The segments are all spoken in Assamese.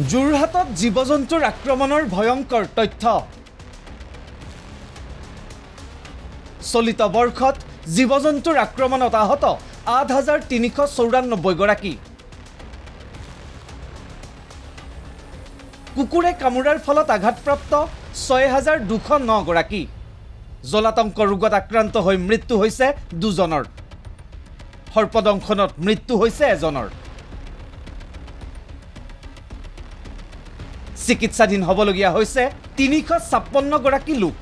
যোৰহাটত জীৱ-জন্তুৰ আক্ৰমণৰ ভয়ংকৰ তথ্য। চলিত বৰ্ষত জীৱ-জন্তুৰ আক্ৰমণত আহত ৮,৩৯৪ গৰাকী। কুকুৰে কামোৰাৰ ফলত আঘাতপ্ৰাপ্ত ৬,২০৯ গৰাকী। জলাতংক ৰোগত আক্ৰান্ত হৈ মৃত্যু হৈছে ২জনৰ। সৰ্পদংশনত মৃত্যু হৈছে এজনৰ। চিকিৎসাধীন হ'বলগীয়া হৈছে ৩৫৬ গৰাকী লোক।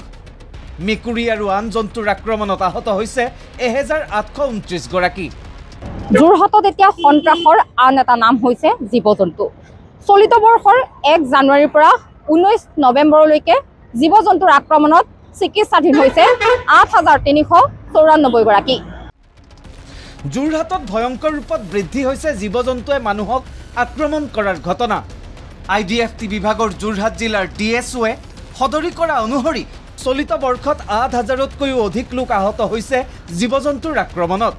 মেকুৰী আৰু আন জন্তুৰ আক্ৰমণত আহত হৈছে ১,৮২৯ গৰাকী। যোৰহাটত এতিয়া সন্ত্ৰাসৰ আন এটা নাম হৈছে জীৱ-জন্তু। চলিত বৰ্ষৰ ১ জানুৱাৰীৰ পৰা ১৯ নৱেম্বৰলৈকে জীৱ-জন্তুৰ আক্ৰমণত চিকিৎসাধীন হৈছে ৮,৩৯৪ গৰাকী। যোৰহাটত ভয়ংকৰ ৰূপত বৃদ্ধি হৈছে জীৱ-জন্তুৱে মানুহক আক্ৰমণ কৰাৰ ঘটনা। IDFT বিভাগৰ যোৰহাট জিলাৰ DSOয়ে সদৰি কৰা অনুসৰি চলিত বৰ্ষত ৮,০০০তকৈও অধিক লোক আহত হৈছে জীৱ-জন্তুৰ আক্ৰমণত।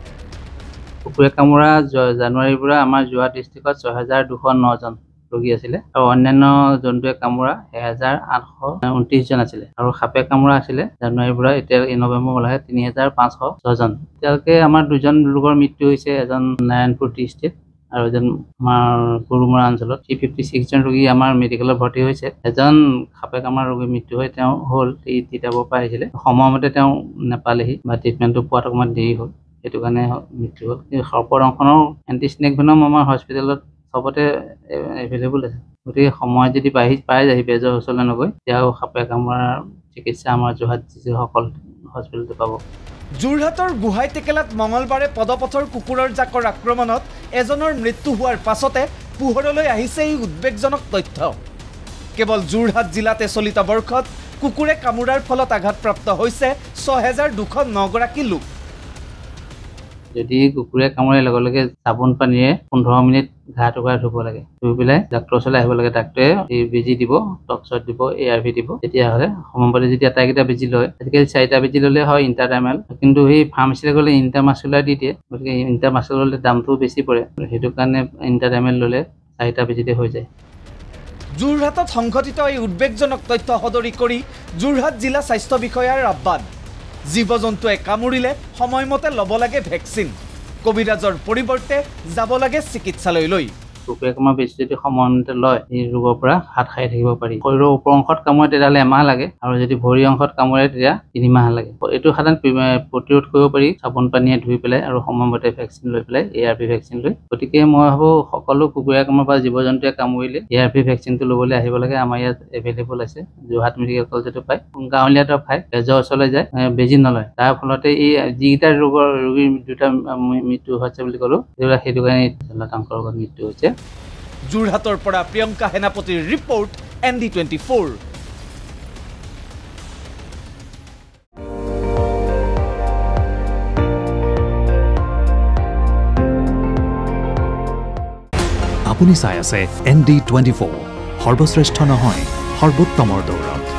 কুকুৰে কামোৰা জানুৱাৰীৰ পৰা আমাৰ যোৰহাট ডিষ্ট্ৰিক্টত ৬,২০৯ জন ৰোগী আছিলে আৰু অন্যান্য জন্তুৱে কামোৰা ১,৮২৯ জন আছিলে আৰু সাপে কামোৰা আছিলে জানুৱাৰীৰ পৰা এতিয়া নৱেম্বৰ মাহলৈকে ৩,৫০৬ জন। এতিয়ালৈকে আমাৰ ২জন লোকৰ মৃত্যু হৈছে, এজন নাৰায়ণপুৰ টি ষ্টেট আৰু এজন আমাৰ গৰুমৰা অঞ্চলত। 356 জন ৰোগী আমাৰ মেডিকেলত ভৰ্তি হৈছে। এজন সাপে কামোৰা ৰোগীৰ মৃত্যু হৈ তেওঁ হ'ল তিতাবৰ পৰা আহিছিলে, সময়মতে তেওঁ নাপালেহি বা ট্ৰিটমেণ্টটো পোৱাত অকণমান দেৰি হ'ল, সেইটো কাৰণে মৃত্যু হ'ল। কিন্তু সৰ্পদংশনৰ এণ্টি-স্নেক ভেনম আমাৰ হস্পিটেলত চবতে এভেইলেবল আছে। গতিকে সময় যদি পাই যায় বেজৰ ওচৰলৈ নগৈ, তেতিয়াও সাপে কামোৰাৰ চিকিৎসা আমাৰ যোৰহাট সকল হস্পিটেলতে পাব। যোৰহাটৰ গোহাঁই টেকেলাত মঙলবাৰে পদপথৰ কুকুৰৰ জাকৰ আক্ৰমণত এজনৰ মৃত্যু হোৱাৰ পাছতে পোহৰলৈ আহিছে এই উদ্বেগজনক তথ্য। কেৱল যোৰহাট জিলাতে চলিত বৰ্ষত কুকুৰে কামোৰাৰ ফলত আঘাতপ্ৰাপ্ত হৈছে ৬,২০৯ গৰাকী লোক। যদি কুকুৰে কামোৰে লগে লগে চাবোন পানীৰে ১৫ মিনিট ঘা টুকুৰা ধুব লাগে। ধুই পেলাই ডাক্তৰৰ ওচৰলৈ আহিব লাগে। ডাক্তৰে বেজি দিব, টক্সত দিব, ARV দিব। তেতিয়াহ'লে সময়মতে যদি আটাইকেইটা বেজি লয়, আজিকালি 4টা বেজি ল'লে হয় ইণ্টাৰডাৰ্মেল, কিন্তু সেই ফাৰ্মাচীলৈ গ'লে ইণ্টাৰমাস্কুলাৰ দি দিয়ে। গতিকে ইণ্টাৰমাস্কুলাৰ ল'লে দামটোও বেছি পৰে, সেইটো কাৰণে ইণ্টাৰডাৰ্মেল ল'লে 4টা বেজিতে হৈ যায়। যোৰহাটত সংঘটিত এই উদ্বেগজনক তথ্য সদৰি কৰি যোৰহাট জিলা স্বাস্থ্য বিষয়াৰ আহ্বান। জীৱ-জন্তুৱে কামুৰিলে সময়মতে ল'ব লাগে ভেকচিন। কবিৰাজৰ পৰিৱৰ্তে যাব লাগে চিকিৎসালয়লৈ। কুকুৰে কামোৰা বেজি যদি সময়মতে লয়, এই ৰোগৰ পৰা হাত সাৰি থাকিব পাৰি। শৰীৰৰ ওপৰ অংশত কামোৰে তেতিয়াহ'লে এমাহ লাগে, আৰু যদি ভৰি অংশত কামোৰে তেতিয়া 3 মাহ লাগে। এইটো সাধাৰণতে প্ৰতিৰোধ কৰিব পাৰি চাবোন পানীয়ে ধুই পেলাই আৰু সময়মতে ভেকচিন লৈ পেলাই, ARV ভেকচিন লৈ। গতিকে মই ভাবোঁ সকলো কুকুৰে কামোৰা বা জীৱ-জন্তুৱে কামুৰিলে ARV ভেকচিনটো ল'বলৈ আহিব লাগে। আমাৰ ইয়াত এভেইলেবল আছে, যোৰহাট মেডিকেল কলেজতো পায়। গাঁৱলীয়া দৰৱ খায়, বেজৰ ওচৰলৈ যায়, বেজি নলয়। তাৰ ফলতে এই যিকেইটা ৰোগীৰ 2টা মৃত্যু হৈছে বুলি ক'লোঁ, সেইটো কাৰণে জলাতংক ৰোগত মৃত্যু হৈছে। যোৰহাটৰ পৰা প্ৰিয়ংকা সেনাপতিৰ ৰিপৰ্ট, ND24। আপুনি চাই আছে ND24, সৰ্বশ্ৰেষ্ঠ নহয়, সৰ্বোত্তমৰ দৌৰত।